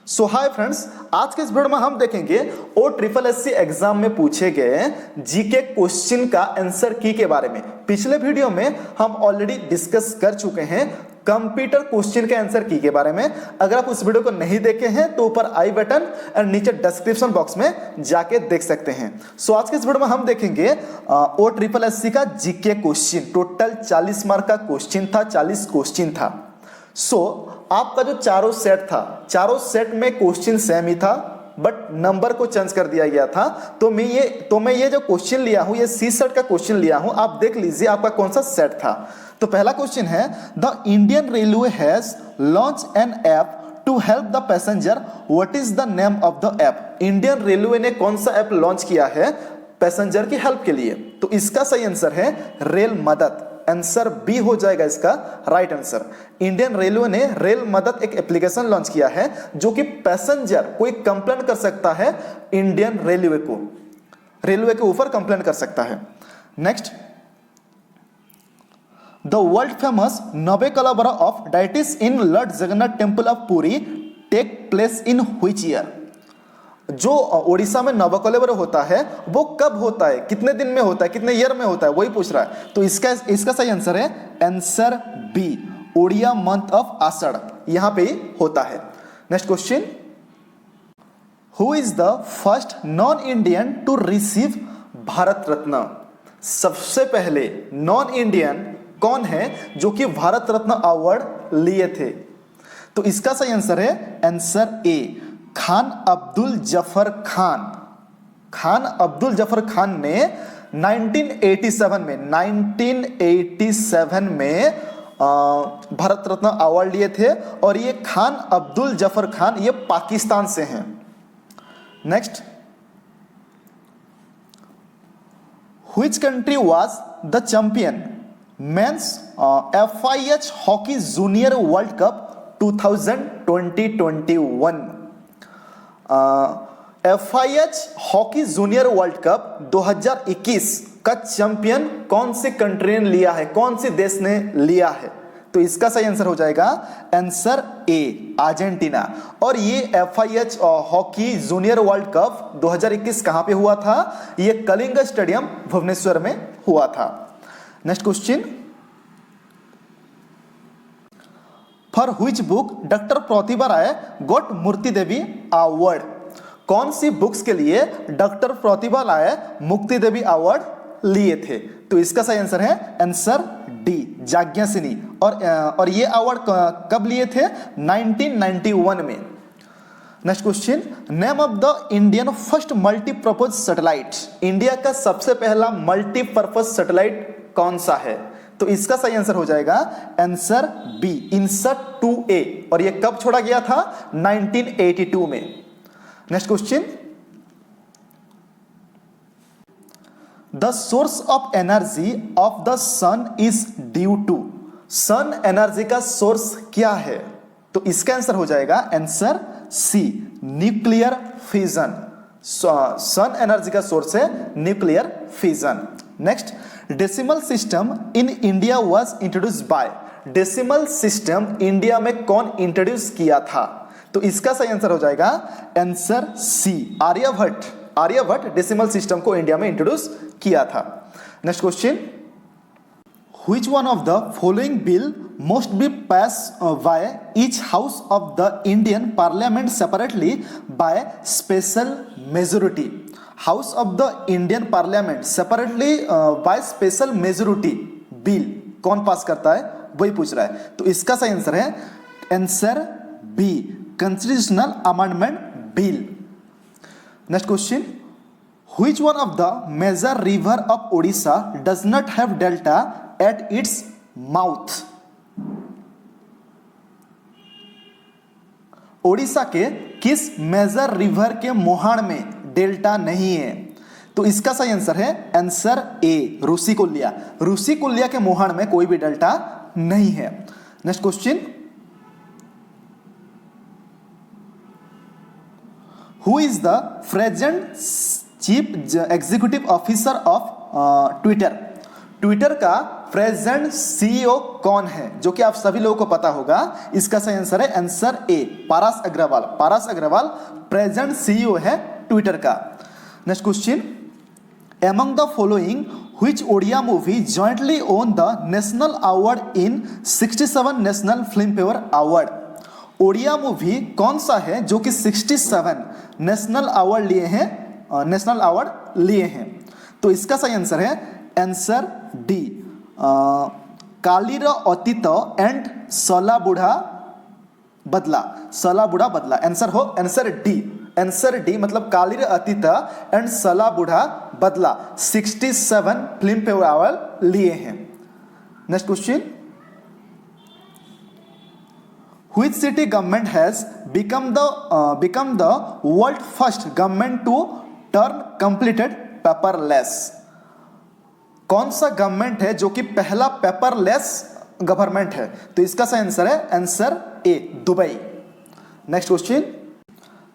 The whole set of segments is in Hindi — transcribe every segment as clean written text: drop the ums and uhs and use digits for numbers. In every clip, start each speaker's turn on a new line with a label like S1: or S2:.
S1: सो हाय फ्रेंड्स, आज के इस वीडियो में हम देखेंगे OSSC एग्जाम में पूछे गए जीके क्वेश्चन का आंसर की के बारे में। पिछले वीडियो में हम ऑलरेडी डिस्कस कर चुके हैं कंप्यूटर क्वेश्चन के आंसर की के बारे में। अगर आप उस वीडियो को नहीं देखे हैं तो ऊपर आई बटन और नीचे डिस्क्रिप्शन बॉक्स में जाके देख सकते हैं। सो आज के इस वीडियो में हम देखेंगे OSSC का जीके क्वेश्चन। टोटल 40 मार्क का क्वेश्चन था, 40 क्वेश्चन था। आपका जो चारों सेट था, चारों सेट में क्वेश्चन सेम ही था, बट नंबर को चेंज कर दिया गया था। तो मैं ये जो क्वेश्चन लिया हूं, ये सी सेट का क्वेश्चन लिया हूं। आप देख लीजिए आपका कौन सा सेट था। तो पहला क्वेश्चन है, the Indian railway has launch an app to help the passenger, what is the name of the app. Indian railway ने कौन सा ऐप लॉन्च किया है पैसेंजर की हेल्प के लिए? तो इसका सही आंसर है रेल मदद। आंसर बी हो जाएगा इसका राइट आंसर। इंडियन रेलवे ने रेल मदद एक एप्लीकेशन लॉन्च किया है जो कि पैसेंजर कोई कंप्लेन कर सकता है, इंडियन रेलवे के ऊपर कंप्लेन कर सकता है। Next, the world famous Nabakalebara of deities in lord Jagannath temple of Puri take place in which year. जो ओडिशा में नवकलेवर होता है वो कब होता है, कितने दिन में होता है, कितने ईयर में होता है, वही पूछ रहा है। तो इसका सही आंसर है answer B, Odia month of Ashadh, यहां पे ही होता है। Next question, who is the first non Indian to receive Bharat Ratna. सबसे पहले नॉन इंडियन कौन है जो कि भारत रत्न अवार्ड लिए थे? तो इसका सही आंसर है आंसर ए, खान अब्दुल जफर खान। खान अब्दुल जफर खान ने 1987 में भारत रत्न अवार्ड लिए थे और ये खान अब्दुल जफर खान ये पाकिस्तान से हैं। Next, which country was the champion men's FIH hockey junior world cup 2021। FIH hockey junior world cup 2021 का चैंपियन कौन सी कंट्री ने लिया है, कौन सी देश ने लिया है? तो इसका सही आंसर हो जाएगा आंसर ए, अर्जेंटीना। और ये FIH hockey junior world cup 2021 कहां पे हुआ था? ये कलिंग स्टेडियम भुवनेश्वर में हुआ था। Next question, for which book doctor Pratibha Ray got Moorti Devi award. कौन सी बुक्स के लिए डॉक्टर प्रतिभा राय मुक्ति देवी अवार्ड लिए थे? तो इसका सही आंसर है आंसर डी, जाज्ञासिनी। और ये अवार्ड कब लिए थे? 1991 में। Next question, name of the Indian first multipurpose satellite. India का सबसे पहला मल्टीपर्पज सैटेलाइट कौन सा है? तो इसका सही आंसर हो जाएगा आंसर बी, इनसैट 2A। और ये कब छोड़ा गया था? 1982 में। Next question, the source of energy of the sun is due to. Sun energy का सोर्स क्या है? तो इसका आंसर हो जाएगा answer C, nuclear fission. Sun energy का सोर्स है nuclear fission. Next, decimal system in India was introduced by. Decimal system India में कौन इंट्रोड्यूस किया था? तो इसका सही आंसर हो जाएगा answer C, Aryabhata. Aryabhata decimal system को इंडिया में इंट्रोड्यूस किया था। Next question, which one of the following bill must be passed by each house of the Indian Parliament separately by special majority. House of the Indian Parliament separately by special majority bill कौन पास करता है वही पूछ रहा है। तो इसका सही आंसर है answer B, Constitutional Amendment Bill। Next question, which one of the major river of Odisha does not have delta at its mouth? Odisha के किस मेजर रिवर के मोहाड़ में डेल्टा नहीं है? तो इसका सही आंसर है आंसर ए, ऋषिकुल्या। ऋषिकुल्या के मोहाड़ में कोई भी डेल्टा नहीं है। Next question, who is the present chief executive officer of Twitter. Twitter का प्रेजेंट सीईओ कौन है, जो कि आप सभी लोगों को पता होगा। इसका सही आंसर है answer A, Paras Agrawal. Paras Agrawal present CEO है ट्विटर का। Next question, among the following which Odia movie jointly won the national award in 67 national filmfare award? Odia movie कौन सा है जो कि 67 नेशनल अवार्ड लिए हैं? तो इसका सही आंसर है आंसर डी, कालीर अतीत एंड सला बुढ़ा बदला। सला बुढ़ा बदला आंसर हो आंसर डी। आंसर डी मतलब कालीर अतीत एंड सला बुढ़ा बदला 67 फिल्म फेयर अवार्ड लिए हैं। Next question, Which city government has become the world first government to turn completed paperless? कौन सा गवर्नमेंट है जो कि पहला पेपरलेस गवर्नमेंट है? तो इसका सही आंसर है answer A, Dubai. Next question,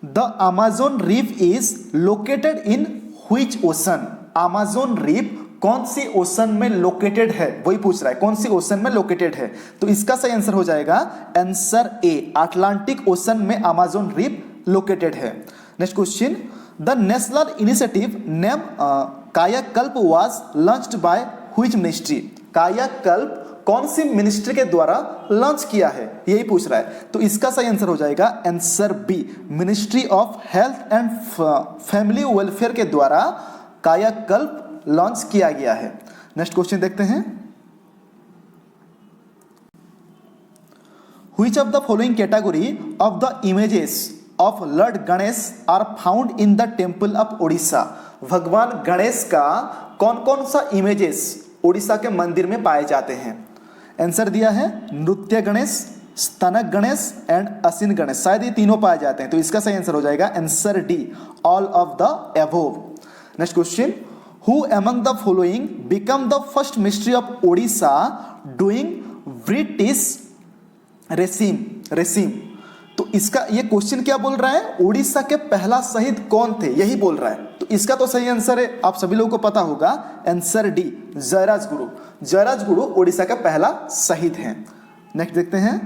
S1: the Amazon river is located in which ocean? Amazon river कौन सी ओशन में लोकेटेड है, वही पूछ रहा है, कौन सी ओशन में लोकेटेड है? तो इसका सही आंसर हो जाएगा आंसर ए, अटलांटिक ओशन में अमेज़न रिव लोकेटेड है। Next question, the national initiative name Kayakalp was launched by which ministry? Kayakalp कौन सी मिनिस्ट्री के द्वारा लॉन्च किया है, यही पूछ रहा है। तो इसका सही आंसर हो जाएगा answer B, ministry of health and family welfare के द्वारा कायाकल्प लॉन्च किया गया है। नेक्स्ट क्वेश्चन देखते हैं, Which of the following category of the images of Lord Ganesh are found in the temple of Odisha? भगवान गणेश का कौन कौन सा इमेजेस ओडिशा के मंदिर में पाए जाते हैं? आंसर दिया है नृत्य गणेश, स्तनक गणेश एंड असिन गणेश, शायद ये तीनों पाए जाते हैं। तो इसका सही आंसर हो जाएगा answer D, all of the above. Next question, Who among the following become the first ministry of Odisha doing British regime? तो इसका ये क्वेश्चन क्या बोल रहा है, ओडिशा के पहला शहीद कौन थे, यही बोल रहा है। तो इसका तो सही आंसर है, आप सभी लोगों को पता होगा, आंसर डी, जयराज गुरु। जयराज गुरु ओडिशा का पहला शहीद हैं। नेक्स्ट देखते हैं,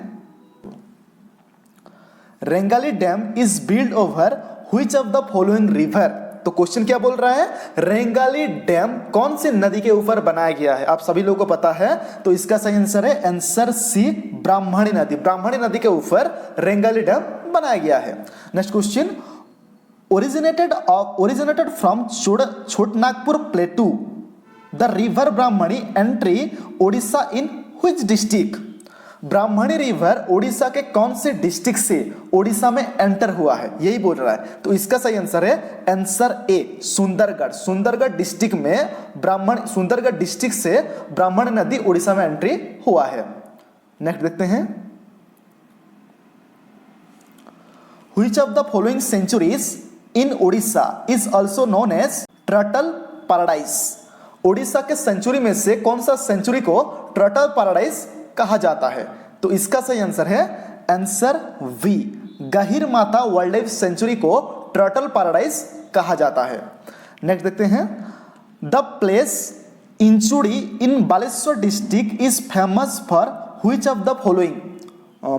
S1: Rengali dam is build over which of the following river? तो क्वेश्चन क्या बोल रहा है, रेंगाली डैम कौन सी नदी के ऊपर बनाया गया है? आप सभी लोगों को पता है, तो इसका सही आंसर है आंसर सी, ब्राह्मणी नदी। ब्राह्मणी नदी के ऊपर रेंगाली डैम बनाया गया है। Next question, originated from Chhotanagpur प्लेटू the river Brahmani entry Odisha in which district? Brahmani river Odisha के कौन से डिस्ट्रिक्ट से ओडिशा में एंटर हुआ है, यही बोल रहा है। तो इसका सही आंसर है आंसर ए, सुंदरगढ़। सुंदरगढ़ डिस्ट्रिक्ट में सुंदरगढ़ डिस्ट्रिक्ट से ब्राह्मणी नदी ओडिशा में एंट्री हुआ है। नेक्स्ट देखते हैं, which of the following sanctuaries in Odisha is also known as turtle paradise? Odisha के सेंचुरी में से कौन सा सेंचुरी को टर्टल पैराडाइज कहा जाता है? तो इसका सही आंसर है answer B, Gahirmatha wildlife sanctuary को टर्टल पैराडाइज कहा जाता है। नेक्स्ट देखते हैं, the place Inchudi in Baleshwar district is famous for which of the following?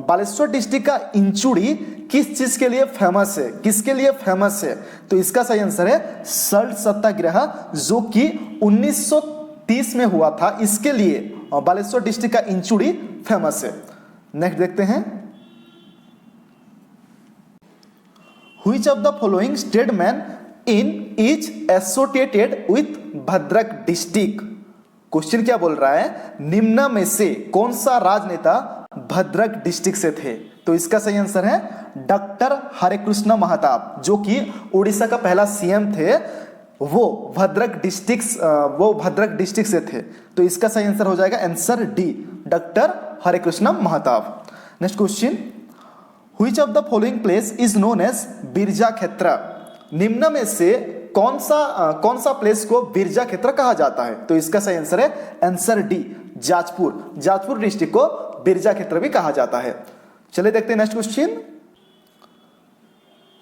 S1: Baleshwar district का इंचुड़ी किस चीज के लिए फेमस है, किसके लिए फेमस है? तो इसका सही आंसर है सल्ट सत्याग्रह, जो कि 1930 में हुआ था, इसके लिए बालेश्वर डिस्ट्रिक्ट का इंचुड़ी फेमस है। नेक्स्ट देखते हैं, which of the following statement in is associated with Bhadrak district? Question क्या बोल रहा है, निम्न में से कौन सा राजनेता भद्रक डिस्ट्रिक्ट से थे? तो इसका सही आंसर है डॉक्टर हरेकृष्ण महताब, जो कि उड़ीसा का पहला सीएम थे, वो भद्रक डिस्ट्रिक्ट से थे। तो इसका सही आंसर हो जाएगा answer D, doctor Harekrushna Mahtab. Next question, which of the following place is known as Biraja Kshetra? निम्न में से कौन सा प्लेस को बिरजा क्षेत्र कहा जाता है? तो इसका सही आंसर है answer D, Jajpur. Jajpur district को बिरजा क्षेत्र भी कहा जाता है। चलिए देखते हैं next question,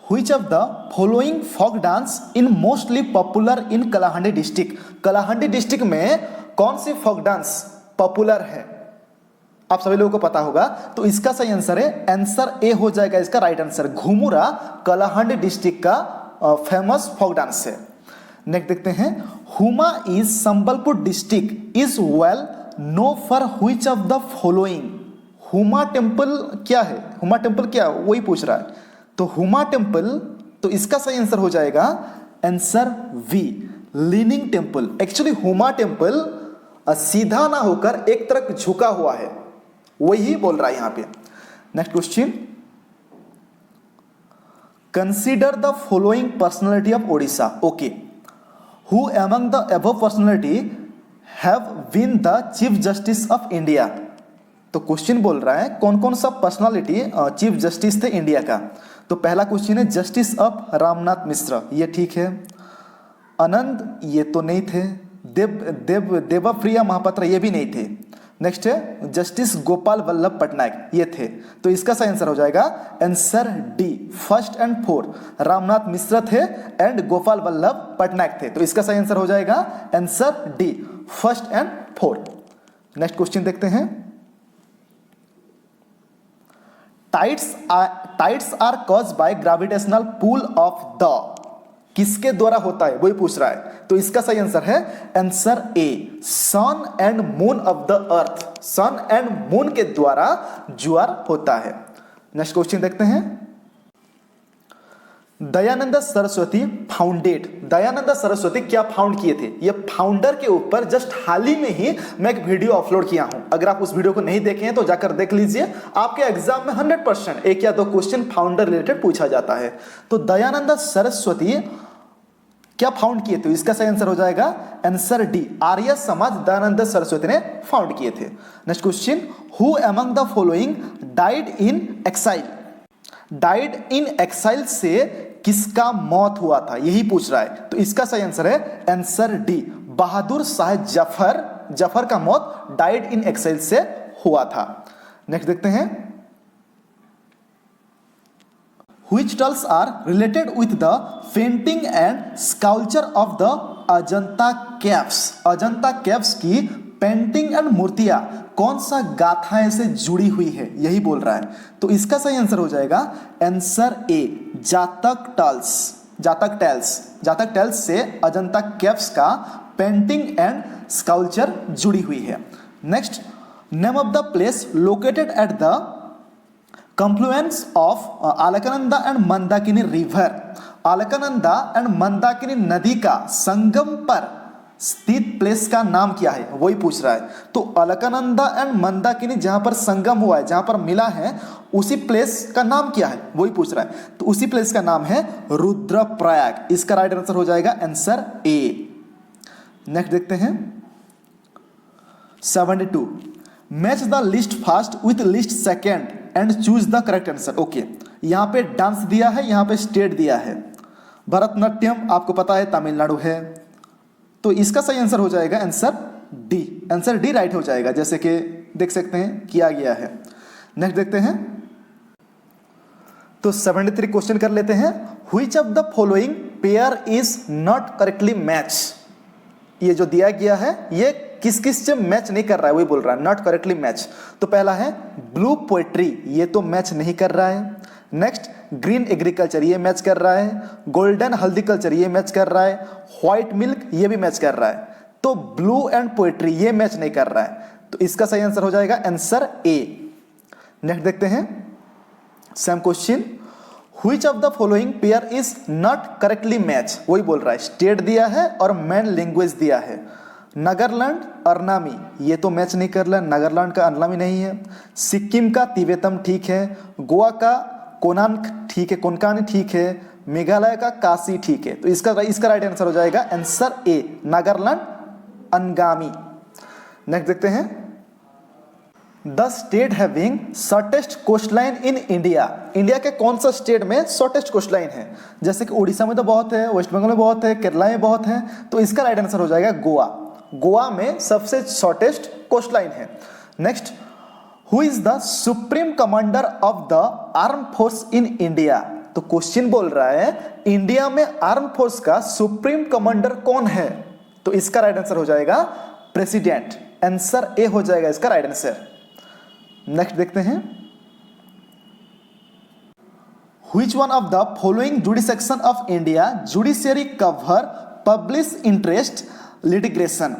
S1: Which of the following folk dance in mostly popular in Kalahandi district? Kalahandi district में कौन सी फोक डांस पॉपुलर है, आप सभी लोगों को पता होगा। तो इसका सही आंसर है, आंसर ए हो जाएगा इसका right answer. Ghumura Kalahandi district का फेमस फोक डांस है। नेक्स्ट देखते हैं, Huma is Sambalpur district is well known for which of the following. Huma temple क्या है, हुमा टेम्पल क्या है वही पूछ रहा है। तो हुमा टेम्पल, तो इसका सही आंसर हो जाएगा answer B, leaning temple. Actually Huma temple सीधा ना होकर एक तरफ झुका हुआ है, वही बोल रहा है यहां पे। Next question, consider the following personality of Odisha. Okay, who among the above personality have been the chief justice of India. तो क्वेश्चन बोल रहा है कौन कौन सा पर्सनालिटी चीफ जस्टिस थे इंडिया का। तो पहला क्वेश्चन है जस्टिस ऑफ रामनाथ मिश्र, ये ठीक है। आनंद ये तो नहीं थे। देवप्रिया महापात्र ये भी नहीं थे। नेक्स्ट है जस्टिस गोपाल वल्लभ पटनायक, ये थे। तो इसका सही आंसर हो जाएगा answer D, first and fourth. Ramnath Mishra थे एंड गोपाल वल्लभ पटनायक थे। तो इसका सही आंसर हो जाएगा answer D, first and fourth. Next question देखते हैं, tides are cause by gravitational pull of the, किसके द्वारा होता है वही पूछ रहा है। तो इसका सही आंसर है answer A, sun and moon of the earth. Sun and moon के द्वारा ज्वार होता है। नेक्स्ट क्वेश्चन देखते हैं, दयानंद सरस्वती फाउंडेड। दयानंद सरस्वती क्या फाउंड किए थे, ये फाउंडर के ऊपर जस्ट हाल ही में ही मैं एक वीडियो अपलोड किया हूं। अगर आप उस वीडियो को नहीं देखे हैं तो जाकर देख लीजिए। आपके एग्जाम में 100% एक या दो क्वेश्चन फाउंडर रिलेटेड पूछा जाता है। तो दयानंद सरस्वती क्या फाउंड किए थे, इसका सही आंसर हो जाएगा आंसर डी, आर्य समाज दयानंद सरस्वती ने फाउंड किए थे। Next question, who among the following died in exile. Died in exile से किसका मौत हुआ था, यही पूछ रहा है। तो इसका सही आंसर है आंसर डी, बहादुर शाह जफर का मौत डाइड इन एक्साइल से हुआ था। नेक्स्ट देखते हैं, which tales are related with the painting and sculpture of the Ajanta caves. Ajanta caves की पेंटिंग एंड मूर्तियां कौन सा गाथाएं से जुड़ी हुई है, यही बोल रहा है। तो इसका सही आंसर हो जाएगा आंसर ए, जातक टेल्स से अजंता केव्स का पेंटिंग एंड स्कल्पचर जुड़ी हुई है। Next, name of the place located at the confluence of Alaknanda and Mandakini river. Alaknanda and Mandakini नदी का संगम पर स्थित प्लेस का नाम क्या है, वही पूछ रहा है। तो अलकनंदा एंड मंदाकिनी जहां पर संगम हुआ है, जहां पर मिला है, उसी प्लेस का नाम क्या है वही पूछ रहा है। तो उसी प्लेस का नाम है रुद्रप्रयाग। इसका राइट आंसर हो जाएगा आंसर ए। नेक्स्ट देखते हैं 72, match the list first with list second and choose the correct answer. Okay, यहां पे डांस दिया है, यहां पे स्टेट दिया है। भरतनाट्यम आपको पता है तमिलनाडु है। तो इसका सही आंसर हो जाएगा answer D. Answer D right हो जाएगा, जैसे कि देख सकते हैं किया गया है। नेक्स्ट देखते हैं, तो 73 क्वेश्चन कर लेते हैं। Which of the following pair is not correctly match. ये जो दिया गया है ये किस किस से मैच नहीं कर रहा है वही बोल रहा है, नॉट करेक्टली मैच। तो पहला है ब्लू पोएट्री, ये तो मैच नहीं कर रहा है। नेक्स्ट, ग्रीन एग्रीकल्चर, ये मैच कर रहा है। गोल्डन हल्दी कल्चर, ये मैच कर रहा है। व्हाइट मिल्क, ये भी मैच कर रहा है। तो ब्लू एंड पोएट्री ये मैच नहीं कर रहा है। तो इसका सही आंसर हो जाएगा आंसर ए। नेक्स्ट देखते हैं same question, which of the following pair is not correctly match, वही बोल रहा है। स्टेट दिया है और मेन लैंग्वेज दिया है। नागालैंड अरनामी, ये तो मैच नहीं कर रहा, नागालैंड का अरनामी नहीं है। सिक्किम का तिब्बतम ठीक है। गोवा का कोनकानी ठीक है। मेघालय का काशी ठीक है। तो इसका राइट आंसर हो जाएगा आंसर ए, नागालैंड अंगामी। नेक्स्ट देखते हैं, the state having shortest coastline in India. India के कौन सा स्टेट में शॉर्टेस्ट कोस्टलाइन है, जैसे कि उड़ीसा में तो बहुत है, वेस्ट बंगाल में बहुत है, केरला में बहुत है। तो इसका राइट आंसर हो जाएगा गोवा। गोवा में सबसे शॉर्टेस्ट कोस्टलाइन है। Next, who is the supreme commander of the arm force in India. तो क्वेश्चन बोल रहा है इंडिया में आर्म फोर्स का सुप्रीम कमांडर कौन है। तो इसका राइट आंसर हो जाएगा प्रेसिडेंट। आंसर ए हो जाएगा इसका राइट आंसर। नेक्स्ट देखते हैं, which one of the following jurisdiction of India judiciary cover public interest litigation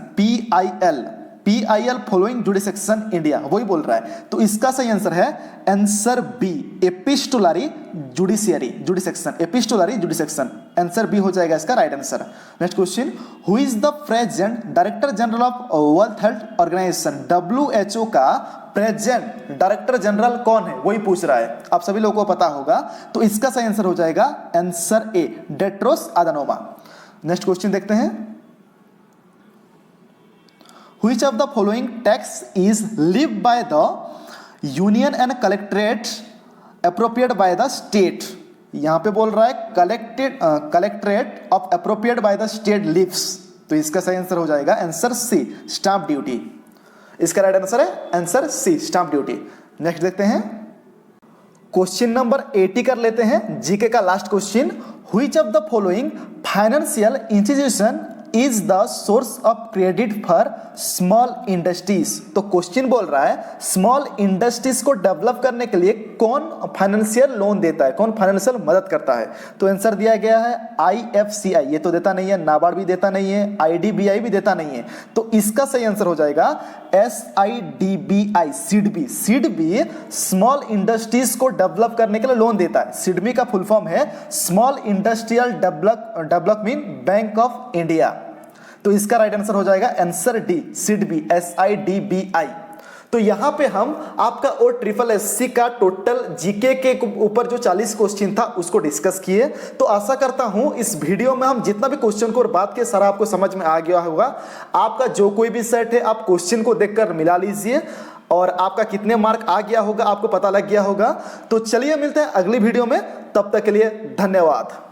S1: PIL following jurisdiction India, वही बोल रहा है। तो इसका सही आंसर है answer B, epistolary jurisdiction, epistolary jurisdiction, answer B हो जाएगा इसका right answer. Next question, who is the present director general of world health organisation, WHO का प्रेजेंट डायरेक्टर जनरल कौन है, वही पूछ रहा है, आप सभी लोगों को पता होगा। तो इसका सही आंसर हो जाएगा आंसर ए, टेड्रोस अधानोम। नेक्स्ट क्वेश्चन देखते हैं, Which of the following tax is levied by the union and collectorate appropriated by the state? यहां पे बोल रहा है collected of appropriate by the state levies, तो इसका सही आंसर हो जाएगा आंसर सी, स्टाम्प ड्यूटी। इसका राइट आंसर है answer C, stamp duty. Next देखते हैं, क्वेश्चन नंबर 80 कर लेते हैं, जीके का last question. Which of the following financial institution is the source of credit for small industries? तो क्वेश्चन बोल रहा है स्मॉल इंडस्ट्रीज को डेवलप करने के लिए कौन फाइनेंशियल लोन देता है, कौन फाइनेंशियल मदद करता है? तो आंसर दिया गया है IFCI, ये तो देता नहीं है, नाबार्ड भी देता नहीं है, IDBI भी देता नहीं है। तो इसका सही आंसर हो जाएगा SIDBI, सिडबी स्मॉल इंडस्ट्रीज को डेवलप करने के लिए लोन देता है। सिडबी का फुल फॉर्म है small industrial development bank of India. तो इसका राइट आंसर हो जाएगा आंसर डी, सिडबी, SIDBI। तो यहां पे हम आपका OSSC का टोटल जीके के ऊपर जो 40 क्वेश्चन था उसको डिस्कस किए। तो आशा करता हूं इस वीडियो में हम जितना भी क्वेश्चन को बात किए सारा आपको समझ में आ गया होगा। आपका जो कोई भी सेट है आप क्वेश्चन को देखकर मिला लीजिए और आपका कितने मार्क आ गया होगा आपको पता लग गया होगा। तो चलिए मिलते हैं अगली वीडियो में, तब तक के लिए धन्यवाद।